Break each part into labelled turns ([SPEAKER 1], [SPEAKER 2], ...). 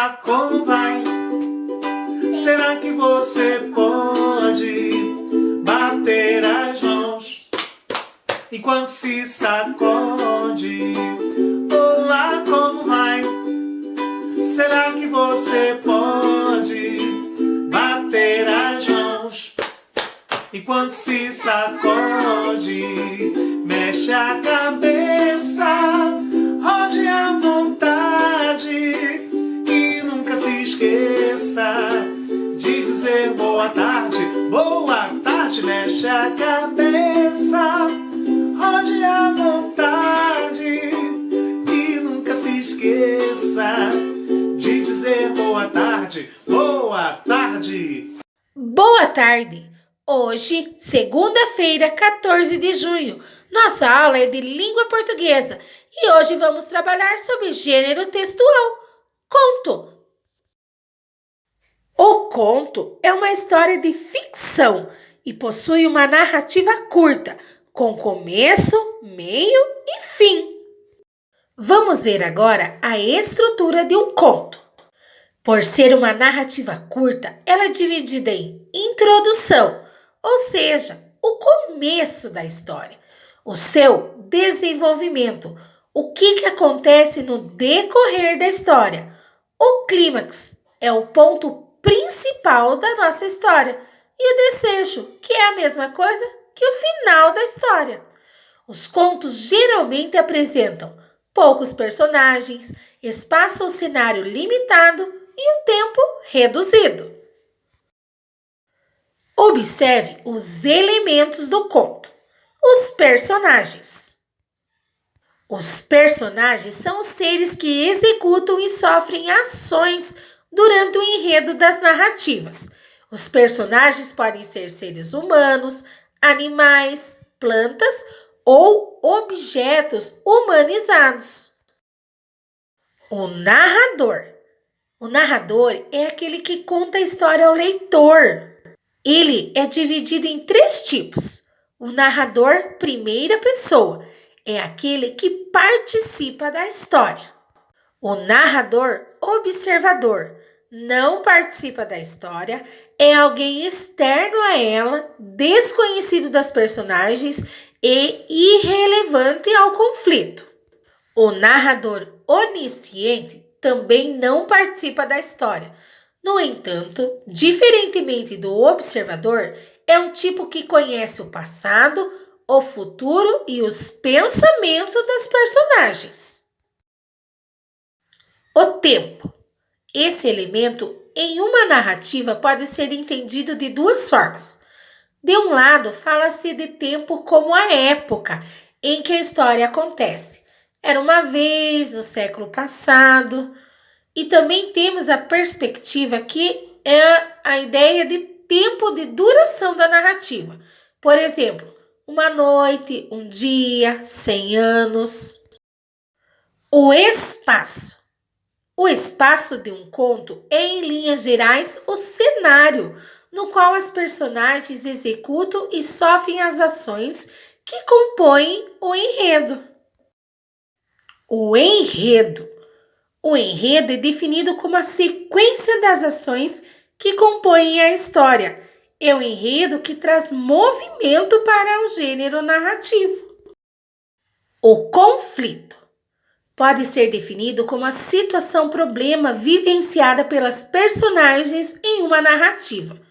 [SPEAKER 1] Olá, como vai? Será que você pode bater as mãos enquanto se sacode? Olá, como vai? Será que você pode bater as mãos enquanto se sacode? Mexe a cabeça, rode à vontade e nunca se esqueça de dizer boa tarde. Boa tarde, mexe a cabeça, rode à vontade e nunca se esqueça de dizer boa tarde. Boa tarde.
[SPEAKER 2] Boa tarde! Hoje, segunda-feira, 14 de junho, nossa aula é de língua portuguesa e hoje vamos trabalhar sobre gênero textual, conto. O conto é uma história de ficção e possui uma narrativa curta, com começo, meio e fim. Vamos ver agora a estrutura de um conto. Por ser uma narrativa curta, ela é dividida em introdução, ou seja, o começo da história, o seu desenvolvimento, o que acontece no decorrer da história. O clímax é o ponto principal da nossa história e o desfecho, que é a mesma coisa que o final da história. Os contos geralmente apresentam poucos personagens, espaço ou cenário limitado e um tempo reduzido. Observe os elementos do conto. Os personagens. Os personagens são os seres que executam e sofrem ações durante o enredo das narrativas. Os personagens podem ser seres humanos, animais, plantas ou objetos humanizados. O narrador. O narrador é aquele que conta a história ao leitor. Ele é dividido em 3 tipos. O narrador primeira pessoa é aquele que participa da história. O narrador observador não participa da história, é alguém externo a ela, desconhecido das personagens e irrelevante ao conflito. O narrador onisciente também não participa da história. No entanto, diferentemente do observador, é um tipo que conhece o passado, o futuro e os pensamentos das personagens. O tempo. Esse elemento em uma narrativa pode ser entendido de 2 formas. De um lado, fala-se de tempo como a época em que a história acontece. Era uma vez no século passado. E também temos a perspectiva que é a ideia de tempo de duração da narrativa. Por exemplo, uma noite, um dia, 100 anos. O espaço. O espaço de um conto é, em linhas gerais, o cenário no qual as personagens executam e sofrem as ações que compõem o enredo. O enredo. O enredo é definido como a sequência das ações que compõem a história. É o enredo que traz movimento para o gênero narrativo. O conflito pode ser definido como a situação-problema vivenciada pelas personagens em uma narrativa.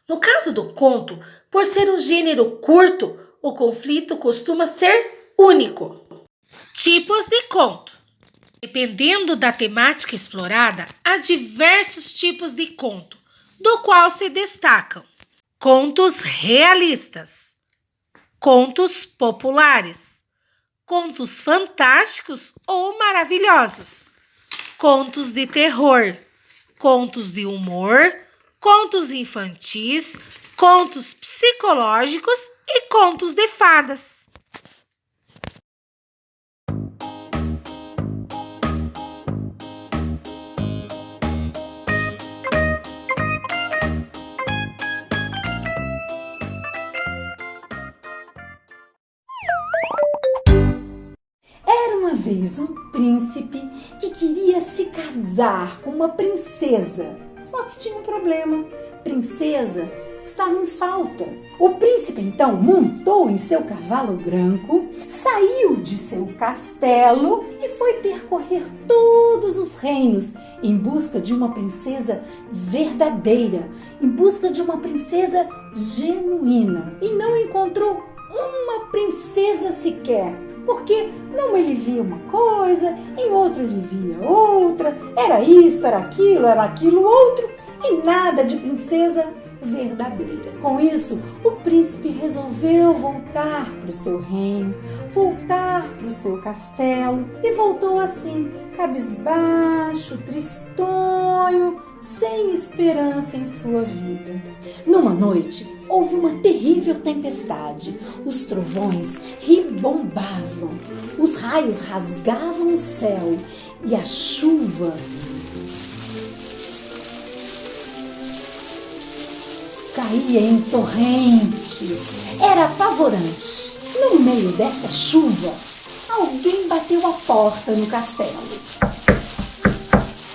[SPEAKER 2] No caso do conto, por ser um gênero curto, o conflito costuma ser único. Tipos de conto. Dependendo da temática explorada, há diversos tipos de conto, do qual se destacam contos realistas, contos populares, contos fantásticos ou maravilhosos, contos de terror, contos de humor, contos infantis, contos psicológicos e contos de fadas.
[SPEAKER 3] vez um príncipe que queria se casar com uma princesa. Só que tinha um problema. Princesa estava em falta. O príncipe então montou em seu cavalo branco, saiu de seu castelo e foi percorrer todos os reinos em busca de uma princesa verdadeira, em busca de uma princesa genuína. E não encontrou uma princesa sequer, porque numa ele via uma coisa, em outra ele via outra, era isso, era aquilo outro, e nada de princesa verdadeira. Com isso, o príncipe resolveu voltar para o seu reino, voltar para o seu castelo, e voltou assim, cabisbaixo, tristonho, sem esperança em sua vida. Numa noite, houve uma terrível tempestade. Os trovões ribombavam, os raios rasgavam o céu e a chuva caía em torrentes. Era apavorante. No meio dessa chuva, alguém bateu a porta no castelo.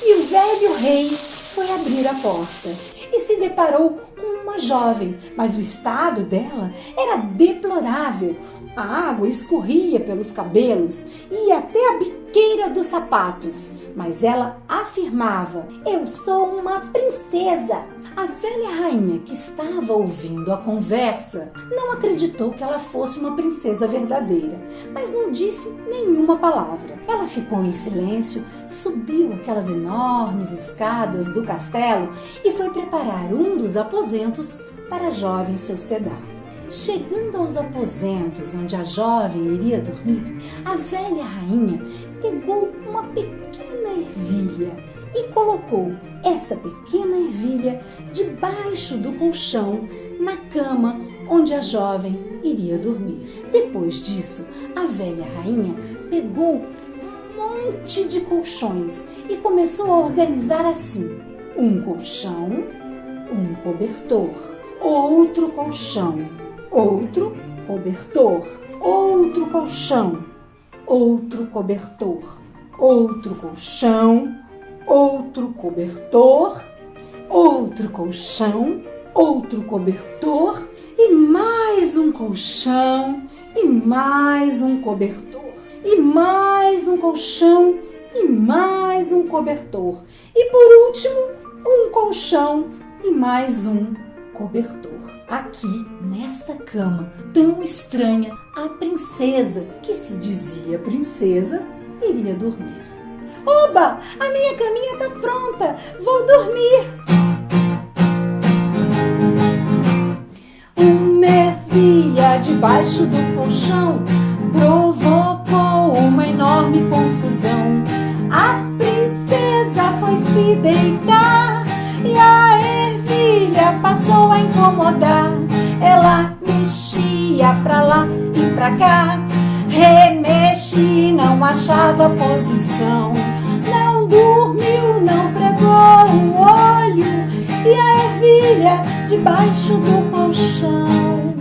[SPEAKER 3] E o velho rei foi abrir a porta e se deparou com uma jovem, mas o estado dela era deplorável. A água escorria pelos cabelos e ia até a biqueira dos sapatos, mas ela afirmava: "Eu sou uma princesa." A velha rainha, que estava ouvindo a conversa, não acreditou que ela fosse uma princesa verdadeira, mas não disse nenhuma palavra. Ela ficou em silêncio, subiu aquelas enormes escadas do castelo e foi preparar um dos aposentos para a jovem se hospedar. Chegando aos aposentos onde a jovem iria dormir, a velha rainha pegou uma pequena ervilha e colocou essa pequena ervilha debaixo do colchão na cama onde a jovem iria dormir. Depois disso, a velha rainha pegou um monte de colchões e começou a organizar assim: um colchão, um cobertor, outro colchão, outro cobertor, outro colchão, outro cobertor, outro colchão, outro cobertor, outro colchão, outro cobertor e mais um colchão e mais um cobertor e mais um colchão e mais um cobertor e por último um colchão e mais um cobertor. Aqui, nesta cama tão estranha, a princesa, que se dizia princesa, iria dormir. Oba! A minha caminha tá pronta! Vou dormir! Uma ervilha debaixo do colchão provocou uma enorme confusão. A princesa foi se deitar e a ervilha passou a incomodar. Ela mexia pra lá e pra cá, remexia e não achava posição. Não dormiu, não pregou o olho e a ervilha debaixo do colchão.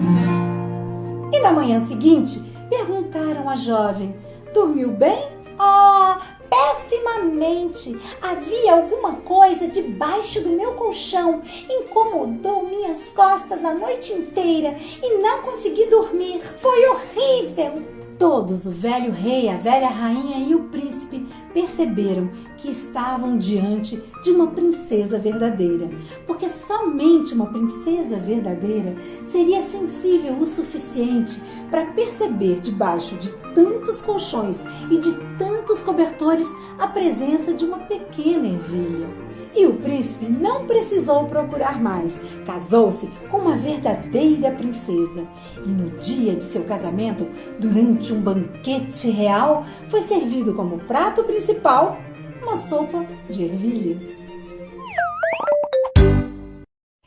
[SPEAKER 3] E na manhã seguinte, perguntaram à jovem: dormiu bem? Oh, pessimamente. Havia alguma coisa debaixo do meu colchão. Incomodou minhas costas a noite inteira e não consegui dormir. Foi horrível. Todos, o velho rei, a velha rainha e o príncipe, perceberam que estavam diante de uma princesa verdadeira, porque somente uma princesa verdadeira seria sensível o suficiente para perceber debaixo de tantos colchões e de tantos cobertores a presença de uma pequena ervilha. E o príncipe não precisou procurar mais. Casou-se com uma verdadeira princesa. E no dia de seu casamento, durante um banquete real, foi servido como prato principal uma sopa de ervilhas.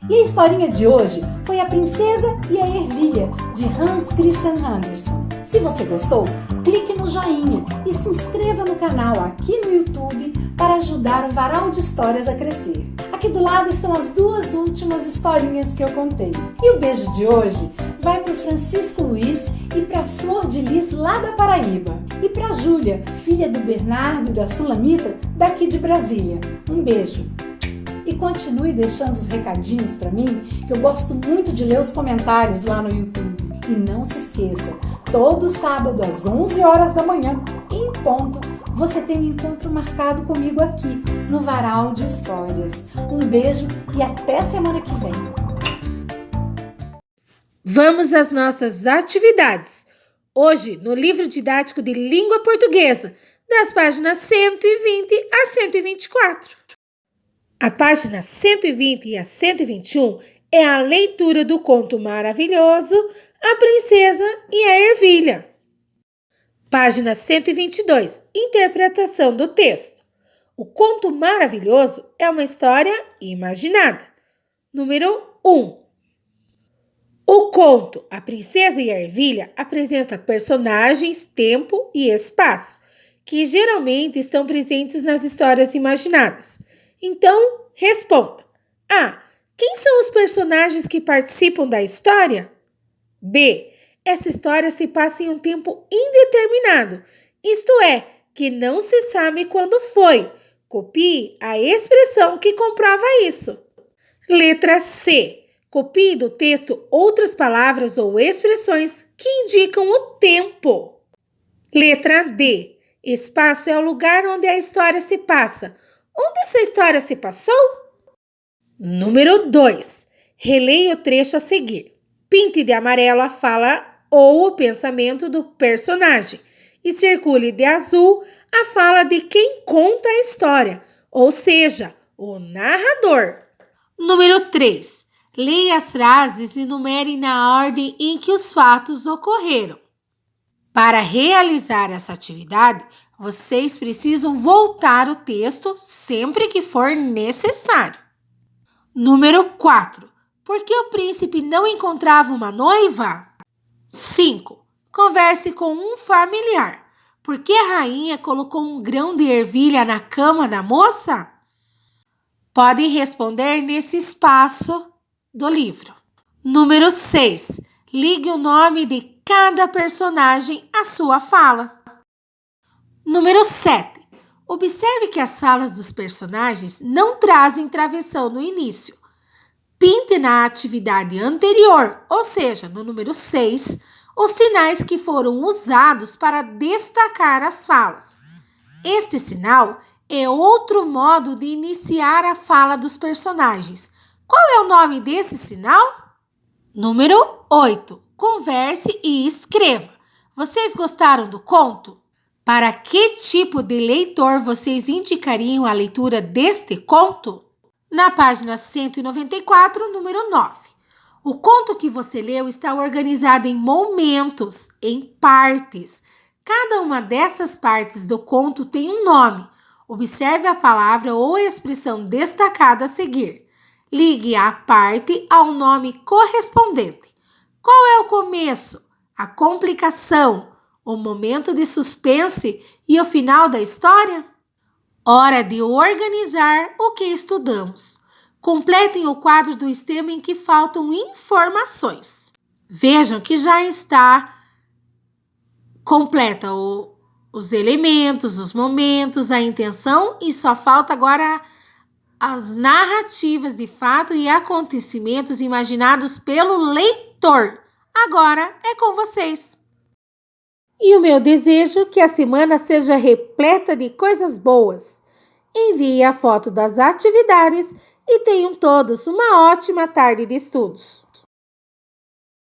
[SPEAKER 3] E a historinha de hoje foi A Princesa e a Ervilha, de Hans Christian Andersen. Se você gostou, clique no joinha e se inscreva no canal aqui no YouTube para ajudar o Varal de Histórias a crescer. Aqui do lado estão as 2 últimas historinhas que eu contei. E o beijo de hoje vai para o Francisco Luiz e para Flor de Lis, lá da Paraíba. E para a Júlia, filha do Bernardo e da Sulamita, daqui de Brasília. Um beijo. E continue deixando os recadinhos para mim, que eu gosto muito de ler os comentários lá no YouTube. E não se esqueça, todo sábado às 11 horas da manhã, em ponto, você tem um encontro marcado comigo aqui, no Varal de Histórias. Um beijo e até semana que vem.
[SPEAKER 2] Vamos às nossas atividades. Hoje, no livro didático de língua portuguesa, das páginas 120 a 124. A página 120 e a 121 é a leitura do conto maravilhoso A Princesa e a Ervilha. Página 122, interpretação do texto. O conto maravilhoso é uma história imaginada. Número 1. O conto A Princesa e a Ervilha apresenta personagens, tempo e espaço, que geralmente estão presentes nas histórias imaginadas. Então, responda. A. Quem são os personagens que participam da história? B. Essa história se passa em um tempo indeterminado, isto é, que não se sabe quando foi. Copie a expressão que comprova isso. Letra C. Copie do texto outras palavras ou expressões que indicam o tempo. Letra D. Espaço é o lugar onde a história se passa. Onde essa história se passou? Número 2. Releia o trecho a seguir. Pinte de amarelo a fala ou o pensamento do personagem e circule de azul a fala de quem conta a história, ou seja, o narrador. Número 3. Leia as frases e numere na ordem em que os fatos ocorreram. Para realizar essa atividade, vocês precisam voltar o texto sempre que for necessário. Número 4. Por que o príncipe não encontrava uma noiva? 5. Converse com um familiar. Por que a rainha colocou um grão de ervilha na cama da moça? Podem responder nesse espaço do livro. Número 6. Ligue o nome de cada personagem à sua fala. Número 7. Observe que as falas dos personagens não trazem travessão no início. Pinte na atividade anterior, ou seja, no número 6, os sinais que foram usados para destacar as falas. Este sinal é outro modo de iniciar a fala dos personagens. Qual é o nome desse sinal? Número 8. Converse e escreva. Vocês gostaram do conto? Para que tipo de leitor vocês indicariam a leitura deste conto? Na página 194, número 9. O conto que você leu está organizado em momentos, em partes. Cada uma dessas partes do conto tem um nome. Observe a palavra ou a expressão destacada a seguir. Ligue a parte ao nome correspondente. Qual é o começo, a complicação, o momento de suspense e o final da história? Hora de organizar o que estudamos. Completem o quadro do sistema em que faltam informações. Vejam que já está completa os elementos, os momentos, a intenção e só falta agora as narrativas de fato e acontecimentos imaginados pelo leitor. Agora é com vocês. E o meu desejo é que a semana seja repleta de coisas boas. Envie a foto das atividades e tenham todos uma ótima tarde de estudos.